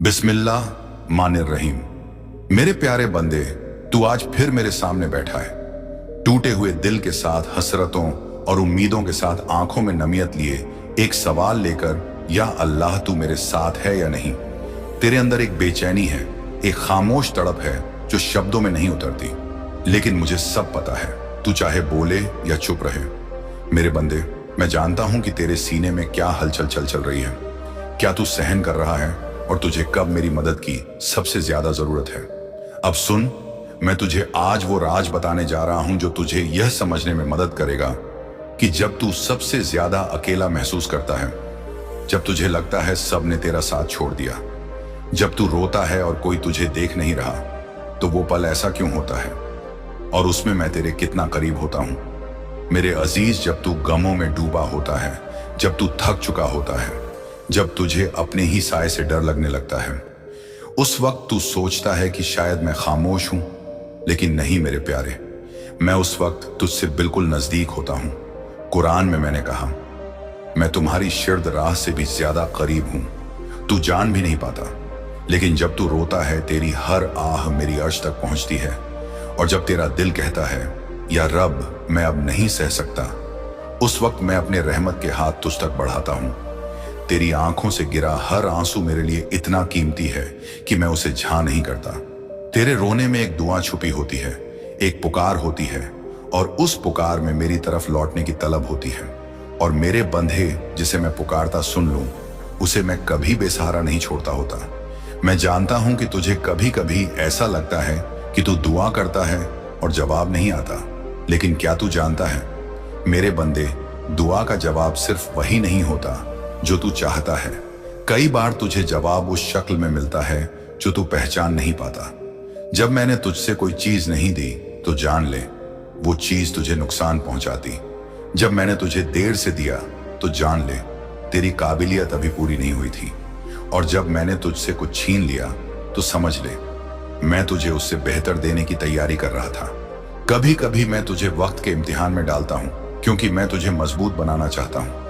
बिस्मिल्लाह मानिर रहीम। मेरे प्यारे बंदे, तू आज फिर मेरे सामने बैठा है, टूटे हुए दिल के साथ, हसरतों और उम्मीदों के साथ, आंखों में नमियत लिए, एक सवाल लेकर, या अल्लाह तू मेरे साथ है या नहीं। तेरे अंदर एक बेचैनी है, एक खामोश तड़प है जो शब्दों में नहीं उतरती, लेकिन मुझे सब पता है, तू चाहे बोले या चुप रहे। मेरे बंदे, मैं जानता हूं कि तेरे सीने में क्या हलचल चल रही है, क्या तू सहन कर रहा है और तुझे कब मेरी मदद की सबसे ज्यादा जरूरत है। अब सुन, मैं तुझे आज वो राज बताने जा रहा हूं जो तुझे यह समझने में मदद करेगा कि जब तू सबसे ज्यादा अकेला महसूस करता है, जब तुझे लगता है सब ने तेरा साथ छोड़ दिया, जब तू रोता है और कोई तुझे देख नहीं रहा, तो वो पल ऐसा क्यों होता है और उसमें मैं तेरे कितना करीब होता हूं। मेरे अजीज, जब तू गमों में डूबा होता है, जब तू थक चुका होता है, जब तुझे अपने ही साए से डर लगने लगता है, उस वक्त तू सोचता है कि शायद मैं खामोश हूं, लेकिन नहीं मेरे प्यारे, मैं उस वक्त तुझसे बिल्कुल नजदीक होता हूं। कुरान में मैंने कहा, मैं तुम्हारी शिर्द राह से भी ज्यादा करीब हूं, तू जान भी नहीं पाता, लेकिन जब तू रोता है तेरी हर आह मेरी अर्श तक पहुंचती है, और जब तेरा दिल कहता है या रब मैं अब नहीं सह सकता, उस वक्त मैं अपने रहमत के हाथ तुझ तक बढ़ाता हूं। तेरी आंखों से गिरा हर आंसू मेरे लिए इतना कीमती है कि मैं उसे झा नहीं करता। तेरे रोने में एक दुआ छुपी होती है, एक पुकार होती है, और उस पुकार में मेरी तरफ लौटने की तलब होती है। और मेरे बंधे, जिसे मैं पुकारता सुन लूं, उसे मैं कभी बेसहारा नहीं छोड़ता होता। मैं जानता हूं कि तुझे कभी कभी ऐसा लगता है कि तू दुआ करता है और जवाब नहीं आता, लेकिन क्या तू जानता है मेरे बंदे, दुआ का जवाब सिर्फ वही नहीं होता जो तू चाहता है। कई बार तुझे जवाब उस शक्ल में मिलता है जो तू पहचान नहीं पाता। जब मैंने तुझसे कोई चीज नहीं दी तो जान ले वो चीज तुझे नुकसान पहुंचाती। जब मैंने तुझे देर से दिया तो जान ले तेरी काबिलियत अभी पूरी नहीं हुई थी। और जब मैंने तुझसे कुछ छीन लिया तो समझ ले मैं तुझे उससे बेहतर देने की तैयारी कर रहा था। कभी कभी मैं तुझे वक्त के इम्तिहान में डालता हूं, क्योंकि मैं तुझे मजबूत बनाना चाहता हूं।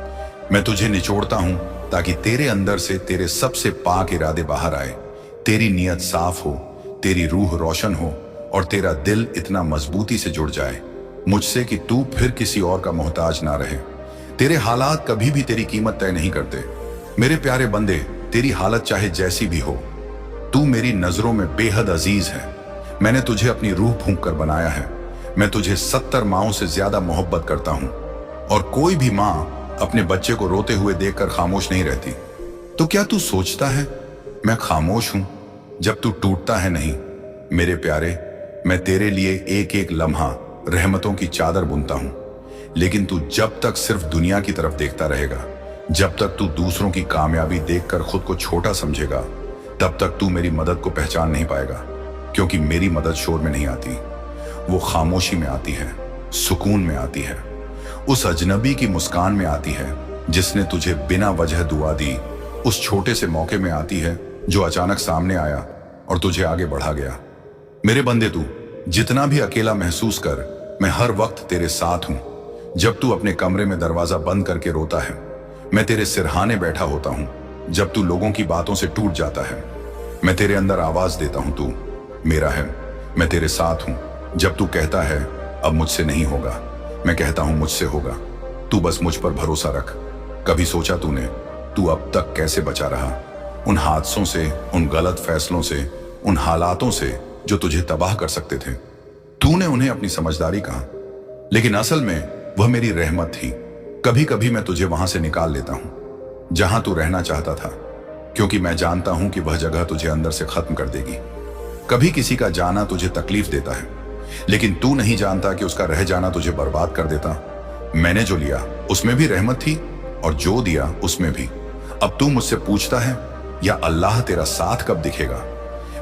मैं तुझे निचोड़ता हूं ताकि तेरे अंदर से तेरे सबसे पाक इरादे बाहर आए, तेरी नीयत साफ हो, तेरी रूह रोशन हो, और तेरा दिल इतना मजबूती से जुड़ जाए मुझसे कि तू फिर किसी और का मोहताज ना रहे। तेरे हालात कभी भी तेरी कीमत तय नहीं करते। मेरे प्यारे बंदे, तेरी हालत चाहे जैसी भी हो, तू मेरी नजरों में बेहद अजीज है। मैंने तुझे अपनी रूह फूंक कर बनाया है। मैं तुझे 70 माओं से ज्यादा मोहब्बत करता हूं, और कोई भी माँ अपने बच्चे को रोते हुए देखकर खामोश नहीं रहती। तो क्या तू सोचता है मैं खामोश हूं जब तू टूटता है? नहीं मेरे प्यारे, मैं तेरे लिए एक एक लम्हा रहमतों की चादर बुनता हूं, लेकिन तू जब तक सिर्फ दुनिया की तरफ देखता रहेगा, जब तक तू दूसरों की कामयाबी देखकर खुद को छोटा समझेगा, तब तक तू मेरी मदद को पहचान नहीं पाएगा। क्योंकि मेरी मदद शोर में नहीं आती, वो खामोशी में आती है, सुकून में आती है, उस अजनबी की मुस्कान में आती है जिसने तुझे बिना वजह दुआ दी, उस छोटे से मौके में आती है जो अचानक सामने आया और तुझे आगे बढ़ा गया। मेरे बंदे, तू जितना भी अकेला महसूस कर, मैं हर वक्त तेरे साथ हूं। जब तू अपने कमरे में दरवाजा बंद करके रोता है, मैं तेरे सिरहाने बैठा होता हूं। जब तू लोगों की बातों से टूट जाता है, मैं तेरे अंदर आवाज देता हूं, तू मेरा है, मैं तेरे साथ हूं। जब तू कहता है अब मुझसे नहीं होगा, मैं कहता हूं मुझसे होगा। तू बस मुझ पर भरोसा रख। कभी सोचा तूने तू अब तक कैसे बचा रहा, उन हादसों से, उन गलत फैसलों से, उन हालातों से जो तुझे तबाह कर सकते थे? तूने उन्हें अपनी समझदारी कहा, लेकिन असल में वह मेरी रहमत थी। कभी कभी मैं तुझे वहां से निकाल लेता हूं जहां तू रहना चाहता था, क्योंकि मैं जानता हूं कि वह जगह तुझे अंदर से खत्म कर देगी। कभी किसी का जाना तुझे तकलीफ देता है, लेकिन तू नहीं जानता कि उसका रह जाना तुझे बर्बाद कर देता। मैंने जो लिया उसमें भी रहमत थी, और जो दिया उसमें भी। अब तू मुझसे पूछता है या अल्लाह तेरा साथ कब दिखेगा?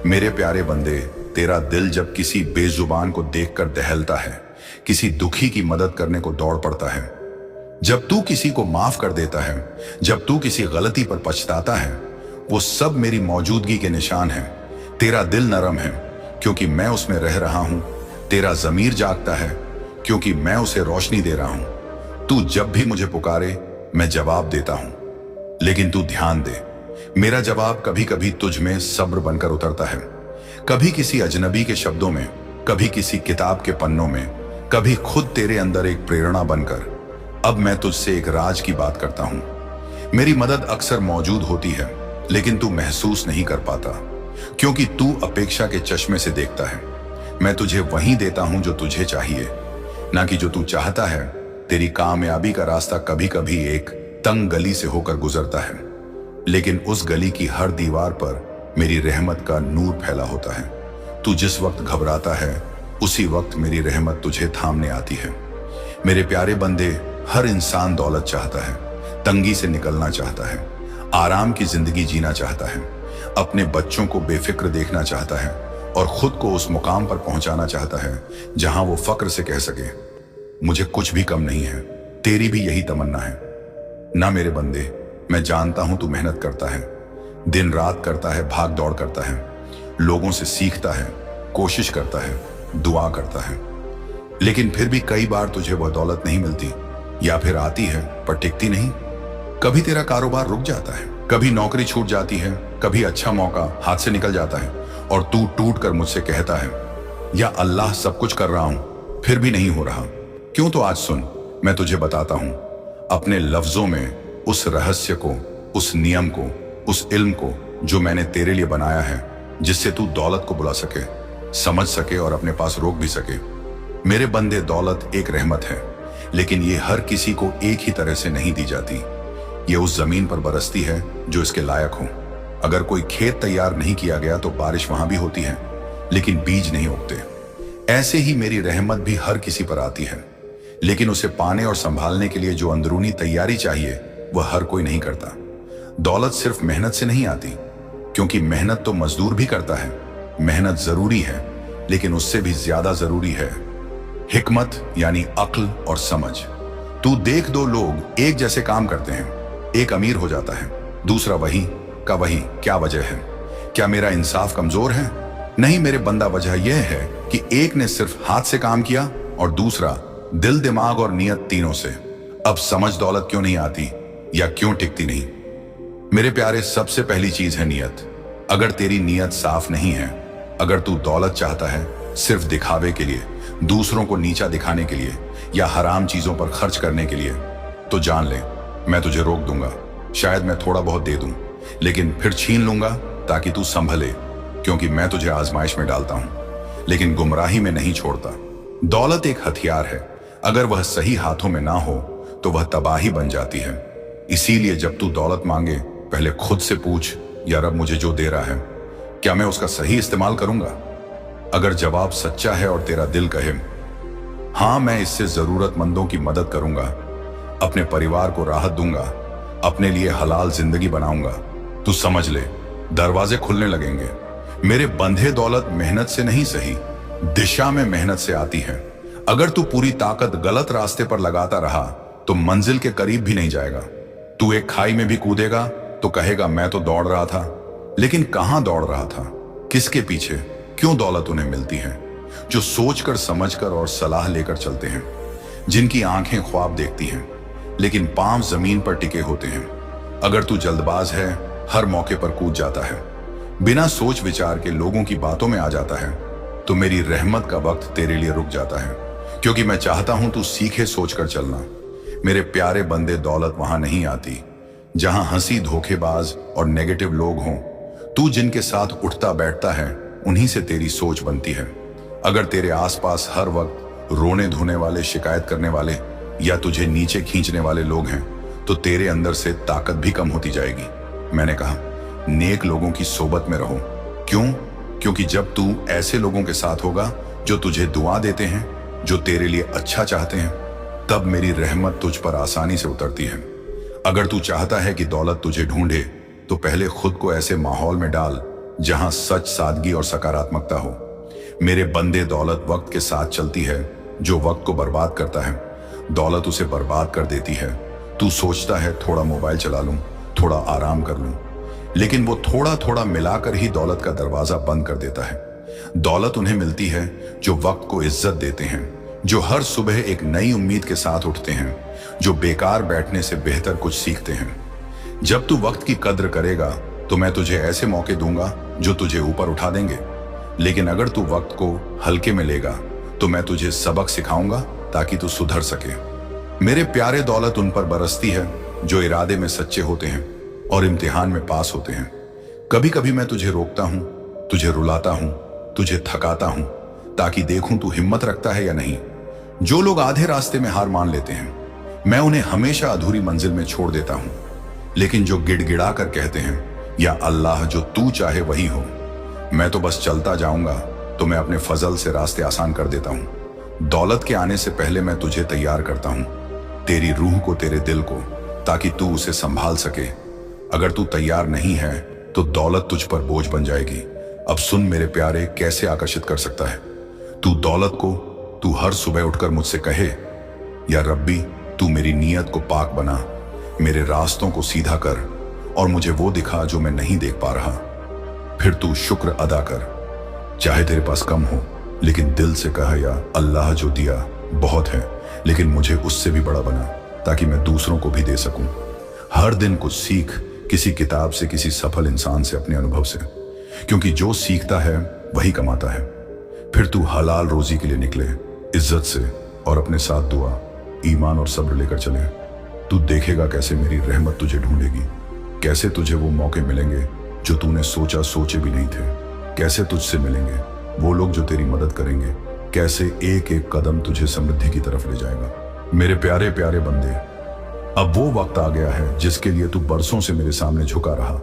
मेरे प्यारे बंदे, तेरा दिल जब किसी बेजुबान को देखकर दहलता है, किसी दुखी की मदद करने को दौड़ पड़ता है, जब तू किसी को माफ कर देता है, जब तू किसी गलती पर पछताता है, वो सब मेरी मौजूदगी के निशान हैं। तेरा दिल नरम है क्योंकि मैं उसमें रह रहा हूं। तेरा ज़मीर जागता है क्योंकि मैं उसे रोशनी दे रहा हूं। तू जब भी मुझे पुकारे मैं जवाब देता हूं, लेकिन तू ध्यान दे, मेरा जवाब कभी कभी तुझ में सब्र बनकर उतरता है, कभी किसी अजनबी के शब्दों में, कभी किसी किताब के पन्नों में, कभी खुद तेरे अंदर एक प्रेरणा बनकर। अब मैं तुझसे एक राज की बात करता हूं। मेरी मदद अक्सर मौजूद होती है, लेकिन तू महसूस नहीं कर पाता, क्योंकि तू अपेक्षा के चश्मे से देखता है। मैं तुझे वही देता हूं जो तुझे चाहिए, ना कि जो तू चाहता है। तेरी कामयाबी का रास्ता कभी कभी एक तंग गली से होकर गुजरता है, लेकिन उस गली की हर दीवार पर मेरी रहमत का नूर फैला होता है। तू जिस वक्त घबराता है, उसी वक्त मेरी रहमत तुझे थामने आती है। मेरे प्यारे बंदे, हर इंसान दौलत चाहता है, तंगी से निकलना चाहता है, आराम की जिंदगी जीना चाहता है, अपने बच्चों को बेफिक्र देखना चाहता है और खुद को उस मुकाम पर पहुंचाना चाहता है जहां वो फक्र से कह सके, मुझे कुछ भी कम नहीं है। तेरी भी यही तमन्ना है ना मेरे बंदे? मैं जानता हूं तू मेहनत करता है, दिन रात करता है, भाग दौड़ करता है, लोगों से सीखता है, कोशिश करता है, दुआ करता है, लेकिन फिर भी कई बार तुझे वह दौलत नहीं मिलती, या फिर आती है पर टिकती नहीं। कभी तेरा कारोबार रुक जाता है, कभी नौकरी छूट जाती है, कभी अच्छा मौका हाथ से निकल जाता है और तू टूट कर मुझसे कहता है, या अल्लाह सब कुछ कर रहा हूं फिर भी नहीं हो रहा। क्यों? तो आज सुन, मैं तुझे बताता हूं अपने लफ्जों में उस रहस्य को, उस नियम को, उस इल्म को जो मैंने तेरे लिए बनाया है, जिससे तू दौलत को बुला सके, समझ सके और अपने पास रोक भी सके। मेरे बंदे, दौलत एक रहमत है, लेकिन ये हर किसी को एक ही तरह से नहीं दी जाती। ये उस जमीन पर बरसती है जो इसके लायक हो। अगर कोई खेत तैयार नहीं किया गया तो बारिश वहां भी होती है, लेकिन बीज नहीं उगते। ऐसे ही मेरी रहमत भी हर किसी पर आती है, लेकिन उसे पाने और संभालने के लिए जो अंदरूनी तैयारी चाहिए वह हर कोई नहीं करता। दौलत सिर्फ मेहनत से नहीं आती, क्योंकि मेहनत तो मजदूर भी करता है। मेहनत जरूरी है, लेकिन उससे भी ज्यादा जरूरी है हिकमत, यानी अक्ल और समझ। तू देख, दो लोग एक जैसे काम करते हैं, एक अमीर हो जाता है, दूसरा वही का वही। क्या वजह है? क्या मेरा इंसाफ कमजोर है? नहीं मेरे बंदा, वजह यह है कि एक ने सिर्फ हाथ से काम किया और दूसरा दिल, दिमाग और नियत तीनों से। अब समझ, दौलत क्यों नहीं आती या क्यों टिकती नहीं? मेरे प्यारे, सबसे पहली चीज है नियत। अगर तेरी नियत साफ नहीं है, अगर तू दौलत चाहता है सिर्फ दिखावे के लिए, दूसरों को नीचा दिखाने के लिए या हराम चीजों पर खर्च करने के लिए, तो जान ले, मैं तुझे रोक दूंगा। शायद मैं थोड़ा बहुत दे दूं, लेकिन फिर छीन लूंगा ताकि तू संभले, क्योंकि मैं तुझे आजमाइश में डालता हूं, लेकिन गुमराही में नहीं छोड़ता। दौलत एक हथियार है, अगर वह सही हाथों में ना हो तो वह तबाही बन जाती है। इसीलिए जब तू दौलत मांगे, पहले खुद से पूछ, या रब मुझे जो दे रहा है, क्या मैं उसका सही इस्तेमाल करूंगा? अगर जवाब सच्चा है और तेरा दिल कहे, हां मैं इससे जरूरतमंदों की मदद करूंगा, अपने परिवार को राहत दूंगा, अपने लिए हलाल जिंदगी बनाऊंगा, तू समझ ले, दरवाजे खुलने लगेंगे। मेरे बंधे, दौलत मेहनत से नहीं सही, दिशा में मेहनत से आती है। अगर तू पूरी ताकत गलत रास्ते पर लगाता रहा तो मंजिल के करीब भी नहीं जाएगा। तू एक खाई में भी कूदेगा तो कहेगा मैं तो दौड़ रहा था, लेकिन कहां दौड़ रहा था, किसके पीछे? क्यों? दौलत उन्हें मिलती है जो सोचकर, समझकर और सलाह लेकर चलते हैं, जिनकी आंखें ख्वाब देखती हैं लेकिन पांव जमीन पर टिके होते हैं। अगर तू जल्दबाज है, हर मौके पर कूद जाता है, बिना सोच विचार के लोगों की बातों में आ जाता है, तो मेरी रहमत का वक्त तेरे लिए रुक जाता है, क्योंकि मैं चाहता हूं तू सीखे सोचकर चलना। मेरे प्यारे बंदे, दौलत वहां नहीं आती जहां हंसी, धोखेबाज और नेगेटिव लोग हों। तू जिनके साथ उठता बैठता है, उन्हीं से तेरी सोच बनती है। अगर तेरे आसपास हर वक्त रोने धोने वाले, शिकायत करने वाले या तुझे नीचे खींचने वाले लोग हैं, तो तेरे अंदर से ताकत भी कम होती जाएगी। मैंने कहा, नेक लोगों की सोबत में रहो। क्यों? क्योंकि जब तू ऐसे लोगों के साथ होगा जो तुझे दुआ देते हैं, जो तेरे लिए अच्छा चाहते हैं, तब मेरी रहमत तुझ पर आसानी से उतरती है। अगर तू चाहता है कि दौलत तुझे ढूंढे, तो पहले खुद को ऐसे माहौल में डाल जहां सच, सादगी और सकारात्मकता हो। मेरे बंदे, दौलत वक्त के साथ चलती है, जो वक्त को बर्बाद करता है, दौलत उसे बर्बाद कर देती है। तू सोचता है थोड़ा मोबाइल चला लूं, थोड़ा आराम कर लूं, लेकिन वो थोड़ा थोड़ा मिलाकर ही दौलत का दरवाजा बंद कर देता है। दौलत उन्हें मिलती है जो वक्त को इज्जत देते हैं, जो हर सुबह एक नई उम्मीद के साथ उठते हैं, जो बेकार बैठने से बेहतर कुछ सीखते हैं। जब तू वक्त की कद्र करेगा तो मैं तुझे ऐसे मौके दूंगा जो तुझे ऊपर उठा देंगे, लेकिन अगर तू वक्त को हल्के में लेगा तो मैं तुझे सबक सिखाऊंगा ताकि तू सुधर सके। मेरे प्यारे, दौलत उन पर बरसती है जो इरादे में सच्चे होते हैं और इम्तिहान में पास होते हैं। कभी कभी मैं तुझे रोकता हूं, तुझे रुलाता हूं, तुझे थकाता हूं, ताकि देखूं तू हिम्मत रखता है या नहीं। जो लोग आधे रास्ते में हार मान लेते हैं, मैं उन्हें हमेशा अधूरी मंजिल में छोड़ देता हूं। लेकिन जो गिड़गिड़ा कर कहते हैं, या अल्लाह जो तू चाहे वही हो, मैं तो बस चलता जाऊंगा, तो मैं अपने फजल से रास्ते आसान कर देता हूं। दौलत के आने से पहले मैं तुझे तैयार करता हूं, तेरी रूह को, तेरे दिल को, ताकि तू उसे संभाल सके। अगर तू तैयार नहीं है तो दौलत तुझ पर बोझ बन जाएगी। अब सुन मेरे प्यारे, कैसे आकर्षित कर सकता है तू दौलत को। तू हर सुबह उठकर मुझसे कहे, या रब्बी तू मेरी नीयत को पाक बना, मेरे रास्तों को सीधा कर और मुझे वो दिखा जो मैं नहीं देख पा रहा। फिर तू शुक्र अदा कर, चाहे तेरे पास कम हो, लेकिन दिल से कहा, या अल्लाह जो दिया बहुत है, लेकिन मुझे उससे भी बड़ा बना, ताकि मैं दूसरों को भी दे सकूं। हर दिन कुछ सीख, किसी किताब से, किसी सफल इंसान से, अपने अनुभव से, क्योंकि जो सीखता है वही कमाता है। फिर तू हलाल रोजी के लिए निकले, इज्जत से, और अपने साथ दुआ, ईमान और सब्र लेकर चले। तू देखेगा कैसे मेरी रहमत तुझे ढूंढेगी, कैसे तुझे वो मौके मिलेंगे जो तूने सोचे भी नहीं थे, कैसे तुझसे मिलेंगे वो लोग जो तेरी मदद करेंगे, कैसे एक एक कदम तुझे समृद्धि की तरफ ले जाएगा। मेरे प्यारे प्यारे बंदे, अब वो वक्त आ गया है जिसके लिए तू बरसों से मेरे सामने झुका रहा,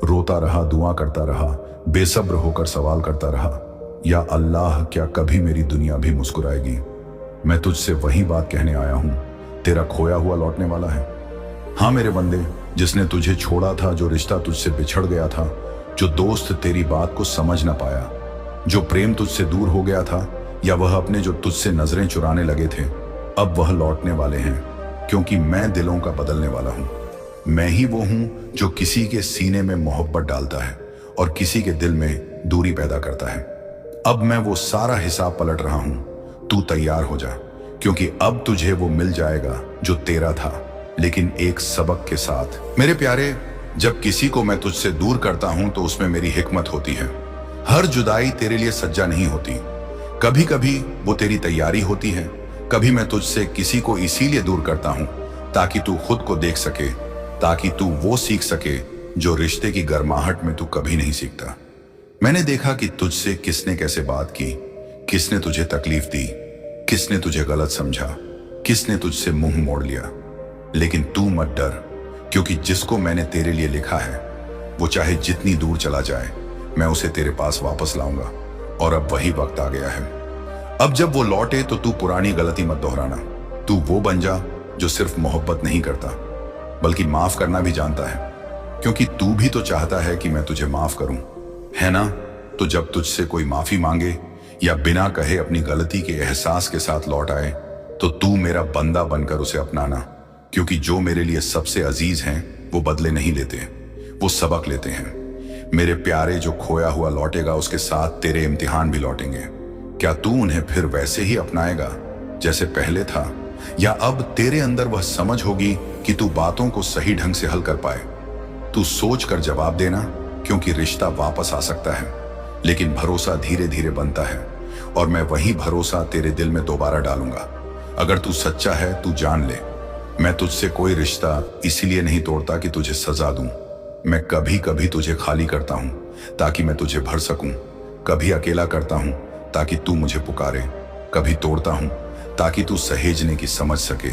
रोता रहा, दुआ करता रहा, बेसब्र होकर सवाल करता रहा, या अल्लाह क्या कभी मेरी दुनिया भी मुस्कुराएगी। मैं तुझसे वही बात कहने आया हूं, तेरा खोया हुआ लौटने वाला है। हाँ मेरे बंदे, जिसने तुझे छोड़ा था, जो रिश्ता तुझसे बिछड़ गया था, जो दोस्त तेरी बात को समझ ना पाया, जो प्रेम तुझसे दूर हो गया था, या वह अपने जो तुझसे नजरें चुराने लगे थे, अब वह लौटने वाले हैं, क्योंकि मैं दिलों का बदलने वाला हूं। मैं ही वो हूं जो किसी के सीने में मोहब्बत डालता है और किसी के दिल में दूरी पैदा करता है। अब मैं वो सारा हिसाब पलट रहा हूं, तू तैयार हो जा, क्योंकि अब तुझे वो मिल जाएगा जो तेरा था, लेकिन एक सबक के साथ। मेरे प्यारे, जब किसी को मैं तुझसे दूर करता हूं तो उसमें मेरी हिकमत होती है। हर जुदाई तेरे लिए सज्जा नहीं होती, कभी कभी वो तेरी तैयारी होती है। कभी मैं तुझसे किसी को इसीलिए दूर करता हूं ताकि तू खुद को देख सके, ताकि तू वो सीख सके जो रिश्ते की गर्माहट में तू कभी नहीं सीखता। मैंने देखा कि तुझसे किसने कैसे बात की, किसने तुझे तकलीफ दी, किसने तुझे गलत समझा, किसने तुझसे मुंह मोड़ लिया। लेकिन तू मत डर, क्योंकि जिसको मैंने तेरे लिए लिखा है वो चाहे जितनी दूर चला जाए, मैं उसे तेरे पास वापस लाऊंगा। और अब वही वक्त आ गया है। अब जब वो लौटे तो तू पुरानी गलती मत दोहराना। तू वो बन जा जो सिर्फ मोहब्बत नहीं करता बल्कि माफ करना भी जानता है, क्योंकि तू भी तो चाहता है कि मैं तुझे माफ करूं, है ना? तो जब तुझसे कोई माफी मांगे या बिना कहे अपनी गलती के एहसास के साथ लौट आए, तो तू मेरा बंदा बनकर उसे अपनाना, क्योंकि जो मेरे लिए सबसे अजीज हैं वो बदले नहीं लेते, वो सबक लेते हैं। मेरे प्यारे, जो खोया हुआ लौटेगा उसके साथ तेरे इम्तिहान भी लौटेंगे। क्या तू उन्हें फिर वैसे ही अपनाएगा जैसे पहले था, या अब तेरे अंदर वह समझ होगी कि तू बातों को सही ढंग से हल कर पाए? तू सोच कर जवाब देना, क्योंकि रिश्ता वापस आ सकता है, लेकिन भरोसा धीरे धीरे बनता है, और मैं वही भरोसा तेरे दिल में दोबारा डालूंगा। अगर तू सच्चा है, तू जान ले, मैं तुझसे कोई रिश्ता इसीलिए नहीं तोड़ता कि तुझे सजा दूं। मैं कभी कभी तुझे खाली करता हूं ताकि मैं तुझे भर सकूं, कभी अकेला करता हूं ताकि तू मुझे पुकारे, कभी तोड़ता हूं ताकि तू सहेजने की समझ सके।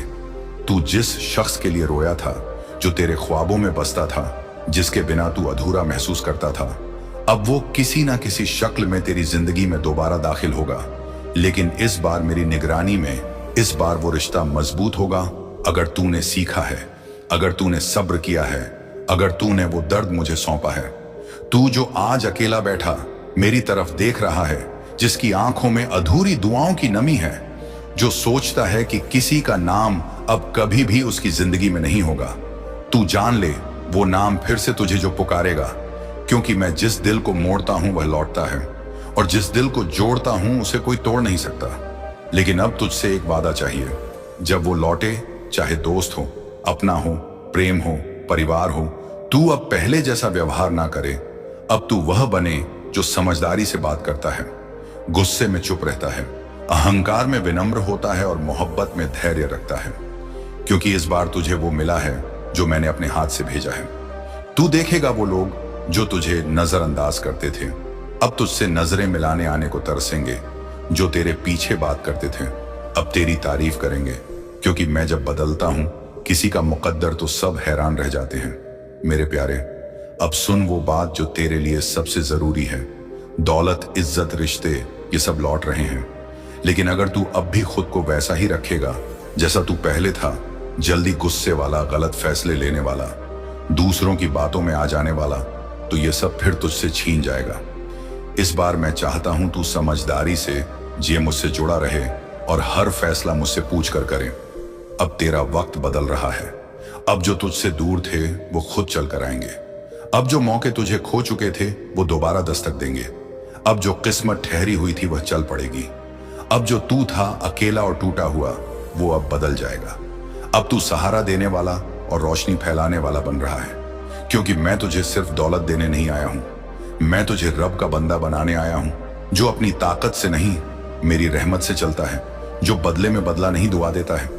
तू जिस शख्स के लिए रोया था, जो तेरे ख्वाबों में बसता था, जिसके बिना तू अधूरा महसूस करता था, अब वो किसी ना किसी शक्ल में तेरी जिंदगी में दोबारा दाखिल होगा। लेकिन इस बार मेरी निगरानी में, इस बार वो रिश्ता मजबूत होगा अगर तूने सीखा है, अगर तूने सब्र किया है, अगर तूने वो दर्द मुझे सौंपा है। तू जो आज अकेला बैठा मेरी तरफ देख रहा है, जिसकी आंखों में अधूरी दुआओं की नमी है, जो सोचता है कि किसी का नाम अब कभी भी उसकी जिंदगी में नहीं होगा, तू जान ले वो नाम फिर से तुझे जो पुकारेगा, क्योंकि मैं जिस दिल को मोड़ता हूं वह लौटता है, और जिस दिल को जोड़ता हूं उसे कोई तोड़ नहीं सकता। लेकिन अब तुझसे एक वादा चाहिए, जब वो लौटे, चाहे दोस्त हो, अपना हो, प्रेम हो, परिवार हो, तू अब पहले जैसा व्यवहार ना करे, अब तू वह बने जो समझदारी से बात करता है, गुस्से में चुप रहता है, अहंकार में विनम्र होता है और मोहब्बत में धैर्य रखता है। क्योंकि इस बार तुझे वो मिला है जो मैंने अपने हाथ से भेजा है। तू देखेगा वो लोग जो तुझे नजरअंदाज करते थे अब तुझसे नजरें मिलाने आने को तरसेंगे, जो तेरे पीछे बात करते थे अब तेरी तारीफ करेंगे। क्योंकि मैं जब बदलता हूं किसी का मुकद्दर तो सब हैरान रह जाते हैं। मेरे प्यारे, अब सुन वो बात जो तेरे लिए सबसे जरूरी है। दौलत, इज्जत, रिश्ते ये सब लौट रहे हैं, लेकिन अगर तू अब भी खुद को वैसा ही रखेगा जैसा तू पहले था, जल्दी गुस्से वाला, गलत फैसले लेने वाला, दूसरों की बातों में आ जाने वाला, तो ये सब फिर तुझसे छीन जाएगा। इस बार मैं चाहता हूं तू समझदारी से ये मुझसे जुड़ा रहे और हर फैसला मुझसे पूछ कर करे। अब तेरा वक्त बदल रहा है। अब जो तुझसे दूर थे वो खुद चल कर आएंगे। अब जो मौके तुझे खो चुके थे वो दोबारा दस्तक देंगे। अब जो किस्मत ठहरी हुई थी वह चल पड़ेगी। अब जो तू था अकेला और टूटा हुआ वो अब बदल जाएगा। अब तू सहारा देने वाला और रोशनी फैलाने वाला बन रहा है। क्योंकि मैं तुझे सिर्फ दौलत देने नहीं आया हूं, मैं तुझे रब का बंदा बनाने आया हूं, जो अपनी ताकत से नहीं मेरी रहमत से चलता है, जो बदले में बदला नहीं दुआ देता है,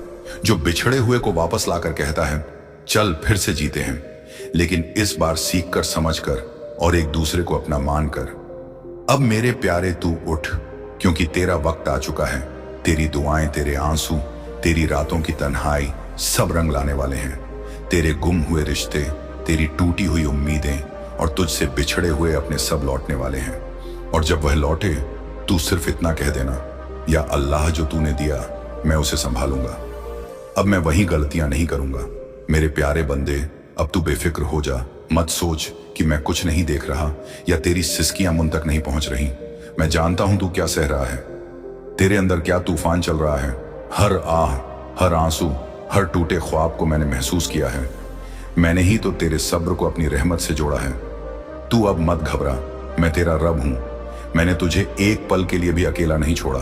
जो बिछड़े हुए को वापस लाकर कहता है चल फिर से जीते हैं। लेकिन इस बार सीख कर, समझ कर और एक दूसरे को अपना मान कर। अब मेरे प्यारे तू उठ, क्योंकि तेरा वक्त आ चुका है। तेरी दुआएं, तेरे आंसू, तेरी रातों की तन्हाई सब रंग लाने वाले हैं। तेरे गुम हुए रिश्ते, तेरी टूटी हुई उम्मीदें और तुझसे बिछड़े हुए अपने सब लौटने वाले हैं। और जब वह लौटे तू सिर्फ इतना कह देना, या अल्लाह जो तूने दिया मैं उसे संभालूंगा। अब मैं वही गलतियां नहीं करूंगा। मेरे प्यारे बंदे, अब तू बेफिक्र हो जा। मत सोच कि मैं कुछ नहीं देख रहा या तेरी सिसकियां मुझ तक नहीं पहुंच रही। मैं जानता हूं तू क्या सह रहा है, तेरे अंदर क्या तूफान चल रहा है। हर आह, हर आंसू, हर टूटे ख्वाब को मैंने महसूस किया है। मैंने ही तो तेरे सब्र को अपनी रहमत से जोड़ा है। तू अब मत घबरा, मैं तेरा रब हूं। मैंने तुझे एक पल के लिए भी अकेला नहीं छोड़ा।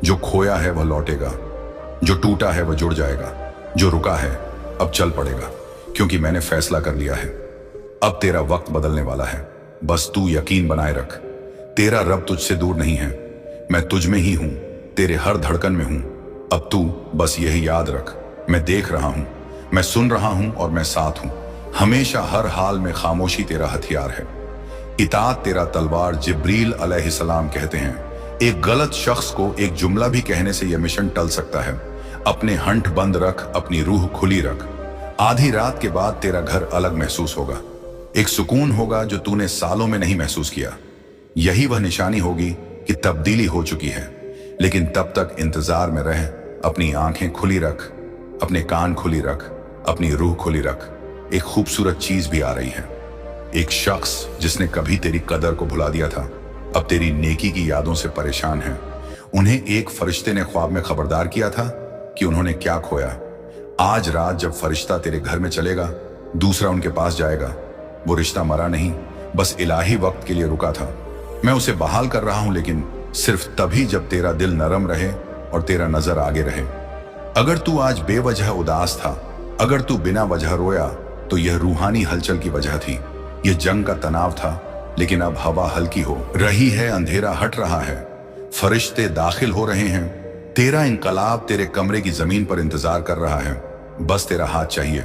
जो खोया है वह लौटेगा, जो टूटा है वह जुड़ जाएगा, जो रुका है अब चल पड़ेगा। क्योंकि मैंने फैसला कर लिया है, अब तेरा वक्त बदलने वाला है। बस तू यकीन बनाए रख, तेरा रब तुझसे दूर नहीं है। मैं तुझ में ही हूं, तेरे हर धड़कन में हूं। अब तू बस यही याद रख, मैं देख रहा हूं, मैं सुन रहा हूं और मैं साथ हूं। हमेशा हर हाल में खामोशी तेरा हथियार है, इताअत तेरा तलवार। जिब्रील अलैहिस्सलाम कहते हैं, एक गलत शख्स को एक जुमला भी कहने से यह मिशन टल सकता है। अपने हंठ बंद रख, अपनी रूह खुली रख। आधी रात के बाद तेरा घर अलग महसूस होगा। एक सुकून होगा जो तूने सालों में नहीं महसूस किया। यही वह निशानी होगी कि तब्दीली हो चुकी है। लेकिन तब तक इंतजार में रह, अपनी आंखें खुली रख, अपने कान खुली रख, अपनी रूह खुली रख। एक खूबसूरत चीज भी आ रही है। एक शख्स जिसने कभी तेरी कदर को भुला दिया था, अब तेरी नेकी की यादों से परेशान है। उन्हें एक फरिश्ते ने ख्वाब में खबरदार किया था कि उन्होंने क्या खोया। आज रात जब फरिश्ता तेरे घर में चलेगा, दूसरा उनके पास जाएगा। वो रिश्ता मरा नहीं, बस इलाही वक्त के लिए रुका था। मैं उसे बहाल कर रहा हूं, लेकिन सिर्फ तभी जब तेरा दिल नरम रहे और तेरा नजर आगे रहे। अगर तू आज बेवजह उदास था, अगर तू बिना वजह रोया, तो यह रूहानी हलचल की वजह थी। यह जंग का तनाव था। लेकिन अब हवा हल्की हो रही है, अंधेरा हट रहा है, फरिश्ते दाखिल हो रहे हैं। तेरा इंकलाब तेरे कमरे की जमीन पर इंतजार कर रहा है। बस तेरा हाथ चाहिए।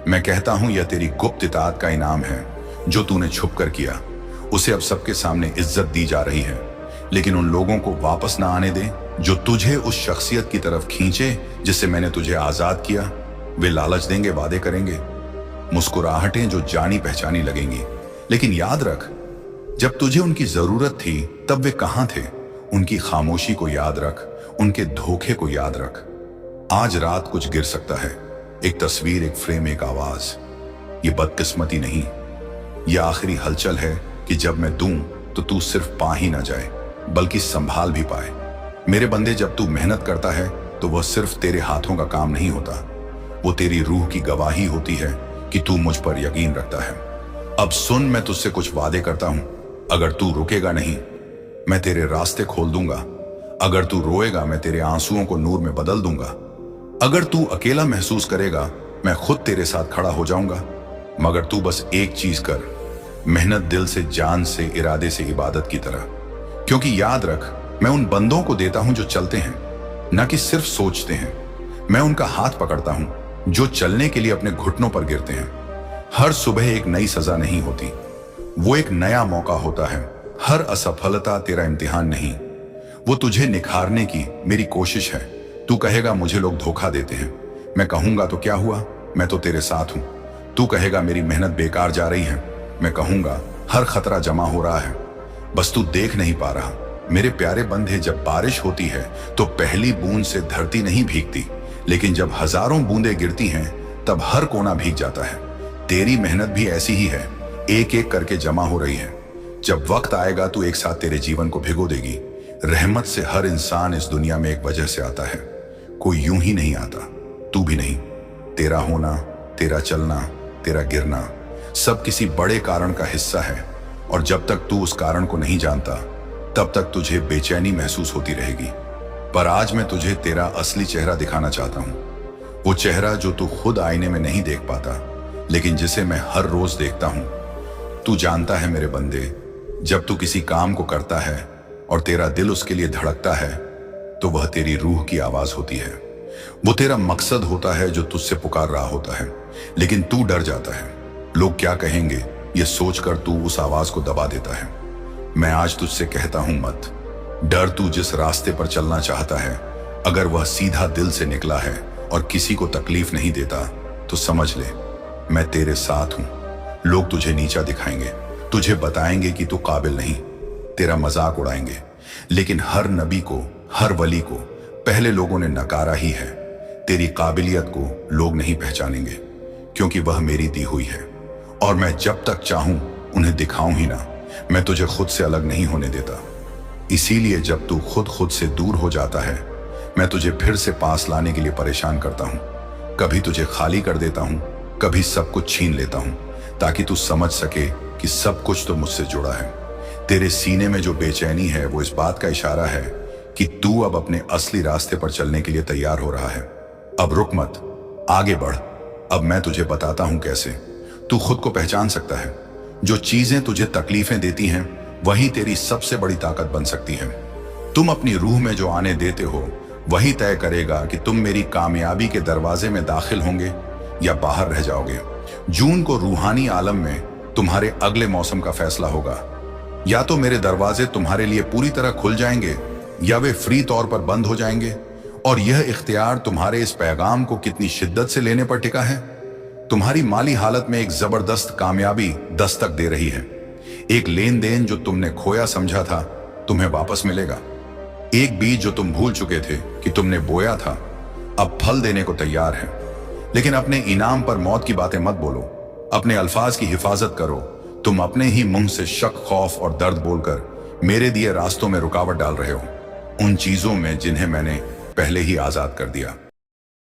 मैं कहता हूं यह तेरी गुप्त इताअत का इनाम है, जो तूने छुप कर किया। उसे अब सबके सामने इज्जत दी जा रही है। लेकिन उन लोगों को वापस ना आने दे जो तुझे उस शख्सियत की तरफ खींचे जिससे मैंने तुझे आजाद किया। वे लालच देंगे, वादे करेंगे, मुस्कुराहटें जो जानी पहचानी लगेंगी। लेकिन याद रख, जब तुझे उनकी जरूरत थी तब वे कहां थे। उनकी खामोशी को याद रख, उनके धोखे को याद रख। आज रात कुछ गिर सकता है, एक तस्वीर, एक फ्रेम, एक आवाज। ये बदकिस्मती नहीं, यह आखिरी हलचल है कि जब मैं दूं तो तू सिर्फ पा ही ना जाए बल्कि संभाल भी पाए। मेरे बंदे, जब तू मेहनत करता है तो वह सिर्फ तेरे हाथों का काम नहीं होता, वो तेरी रूह की गवाही होती है कि तू मुझ पर यकीन रखता है। अब सुन, मैं तुझसे कुछ वादे करता हूं। अगर तू रुकेगा नहीं, मैं तेरे रास्ते खोल दूंगा। अगर तू रोएगा, मैं तेरे आंसुओं को नूर में बदल दूंगा। अगर तू अकेला महसूस करेगा, मैं खुद तेरे साथ खड़ा हो जाऊंगा। मगर तू बस एक चीज कर, मेहनत दिल से, जान से, इरादे से, इबादत की तरह। क्योंकि याद रख, मैं उन बंदों को देता हूं जो चलते हैं, न कि सिर्फ सोचते हैं। मैं उनका हाथ पकड़ता हूं जो चलने के लिए अपने घुटनों पर गिरते हैं। हर सुबह एक नई सजा नहीं होती, वो एक नया मौका होता है। हर असफलता तेरा इम्तिहान नहीं, वो तुझे निखारने की मेरी कोशिश है। तू कहेगा मुझे लोग धोखा देते हैं, मैं कहूंगा तो क्या हुआ, मैं तो तेरे साथ हूं। तू कहेगा मेरी मेहनत बेकार जा रही है, मैं कहूंगा हर खतरा जमा हो रहा है, बस तू देख नहीं पा रहा। मेरे प्यारे बंधे, जब बारिश होती है तो पहली बूंद से धरती नहीं भीगती, लेकिन जब हजारों बूंदें गिरती हैं तब हर कोना भीग जाता है। तेरी मेहनत भी ऐसी ही है, एक एक करके जमा हो रही है। जब वक्त आएगा तो एक साथ तेरे जीवन को भिगो देगी। रहमत से हर इंसान इस दुनिया में एक वजह से आता है, कोई यूं ही नहीं आता। तू भी नहीं। तेरा होना, तेरा चलना, तेरा गिरना सब किसी बड़े कारण का हिस्सा है, और जब तक तू उस कारण को नहीं जानता तब तक तुझे बेचैनी महसूस होती रहेगी। पर आज मैं तुझे तेरा असली चेहरा दिखाना चाहता हूं, वो चेहरा जो तू खुद आईने में नहीं देख पाता, लेकिन जिसे मैं हर रोज देखता हूं। तू जानता है मेरे बंदे, जब तू किसी काम को करता है और तेरा दिल उसके लिए धड़कता है तो वह तेरी रूह की आवाज होती है। वो तेरा मकसद होता है जो तुझसे पुकार रहा होता है, लेकिन तू डर जाता है। लोग क्या कहेंगे ये सोचकर तू उस आवाज को दबा देता है। मैं आज तुझसे कहता हूं, मत डर। तू जिस रास्ते पर चलना चाहता है, अगर वह सीधा दिल से निकला है और किसी को तकलीफ नहीं देता तो समझ ले मैं तेरे साथ हूं। लोग तुझे नीचा दिखाएंगे, तुझे बताएंगे कि तू काबिल नहीं, तेरा मजाक उड़ाएंगे, लेकिन हर नबी को, हर वली को पहले लोगों ने नकारा ही है। तेरी काबिलियत को लोग नहीं पहचानेंगे, क्योंकि वह मेरी दी हुई है, और मैं जब तक चाहूं उन्हें दिखाऊं ही ना, मैं तुझे खुद से अलग नहीं होने देता। इसीलिए जब तू खुद से दूर हो जाता है, मैं तुझे फिर से पास लाने के लिए परेशान करता हूं। कभी तुझे खाली कर देता हूं, कभी सब कुछ छीन लेता हूं, ताकि तू समझ सके कि सब कुछ तो मुझसे जुड़ा है। तेरे सीने में जो बेचैनी है वो इस बात का इशारा है कि तू अब अपने असली रास्ते पर चलने के लिए तैयार हो रहा है। अब रुक मत, आगे बढ़। अब मैं तुझे बताता हूं कैसे तू खुद को पहचान सकता है। जो चीजें तुझे तकलीफें देती हैं वही तेरी सबसे बड़ी ताकत बन सकती है। तुम अपनी रूह में जो आने देते हो वही तय करेगा कि तुम मेरी कामयाबी के दरवाजे में दाखिल होंगे या बाहर रह जाओगे। जून को रूहानी आलम में तुम्हारे अगले मौसम का फैसला होगा। या तो मेरे दरवाजे तुम्हारे लिए पूरी तरह खुल जाएंगे या वे फ्री तौर पर बंद हो जाएंगे, और यह इख्तियार तुम्हारे इस पैगाम को कितनी शिद्दत से लेने पर टिका है। तुम्हारी माली हालत में एक जबरदस्त कामयाबी दस्तक दे रही है। एक लेन देन जो तुमने खोया समझा था तुम्हें वापस मिलेगा। एक बीज जो तुम भूल चुके थे कि तुमने बोया था अब फल देने को तैयार है। लेकिन अपने इनाम पर मौत की बातें मत बोलो, अपने अल्फाज की हिफाजत करो। तुम अपने ही मुंह से शक, खौफ और दर्द बोलकर मेरे दिए रास्तों में रुकावट डाल रहे हो, उन चीजों में जिन्हें मैंने पहले ही आजाद कर दिया।